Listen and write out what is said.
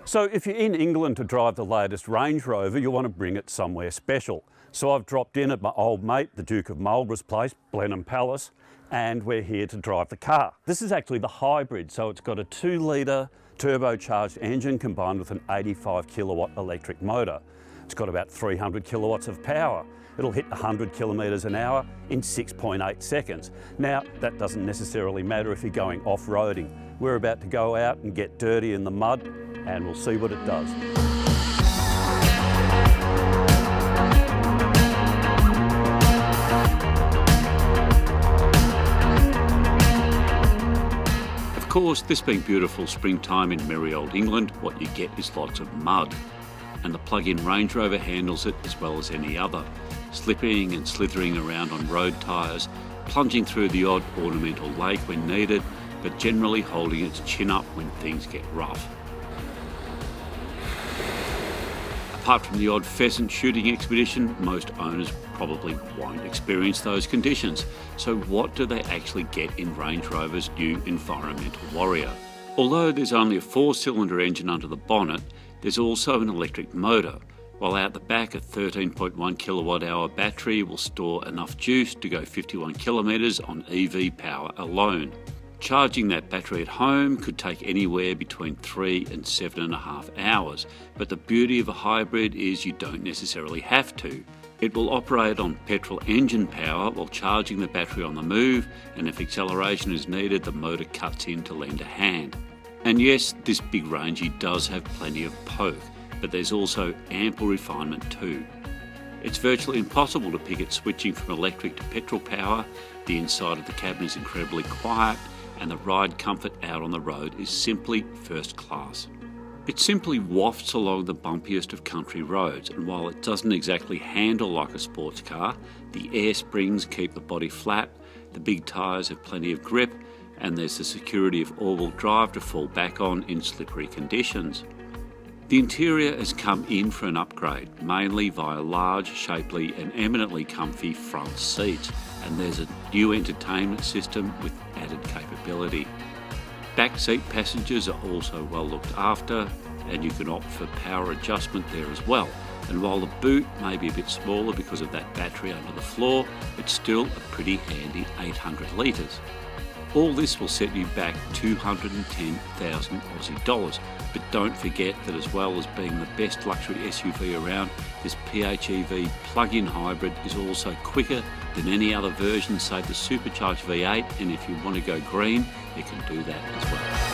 So if you're in England to drive the latest Range Rover, you want to bring it somewhere special. So I've dropped in at my old mate, the Duke of Marlborough's place, Blenheim Palace, and we're here to drive the car. This is actually the hybrid, so it's got a 2-litre turbocharged engine combined with an 85 kilowatt electric motor. It's got about 300 kilowatts of power. It'll hit 100 kilometres an hour in 6.8 seconds. Now, that doesn't necessarily matter if you're going off-roading. We're about to go out and get dirty in the mud, and we'll see what it does. Of course, this being beautiful springtime in merry old England, what you get is lots of mud. And the plug-in Range Rover handles it as well as any other, slipping and slithering around on road tyres, plunging through the odd ornamental lake when needed, but generally holding its chin up when things get rough. Apart from the odd pheasant shooting expedition, most owners probably won't experience those conditions. So what do they actually get in Range Rover's new Environmental Warrior? Although there's only a 4-cylinder engine under the bonnet, there's also an electric motor, while out the back a 13.1 kilowatt hour battery will store enough juice to go 51 kilometres on EV power alone. Charging that battery at home could take anywhere between 3 and 7.5 hours, but the beauty of a hybrid is you don't necessarily have to. It will operate on petrol engine power while charging the battery on the move, and if acceleration is needed, the motor cuts in to lend a hand. And yes, this big Rangie does have plenty of poke, but there's also ample refinement too. It's virtually impossible to pick it switching from electric to petrol power, the inside of the cabin is incredibly quiet, and the ride comfort out on the road is simply first class. It simply wafts along the bumpiest of country roads, and while it doesn't exactly handle like a sports car, the air springs keep the body flat, the big tyres have plenty of grip, and there's the security of all-wheel drive to fall back on in slippery conditions. The interior has come in for an upgrade, mainly via large, shapely and eminently comfy front seats, and there's a new entertainment system with added capability. Backseat passengers are also well looked after, and you can opt for power adjustment there as well. And while the boot may be a bit smaller because of that battery under the floor, it's still a pretty handy 800 litres. All this will set you back 210,000 Aussie dollars. But don't forget that as well as being the best luxury SUV around, this PHEV plug-in hybrid is also quicker than any other version, save the supercharged V8, and if you want to go green, you can do that as well.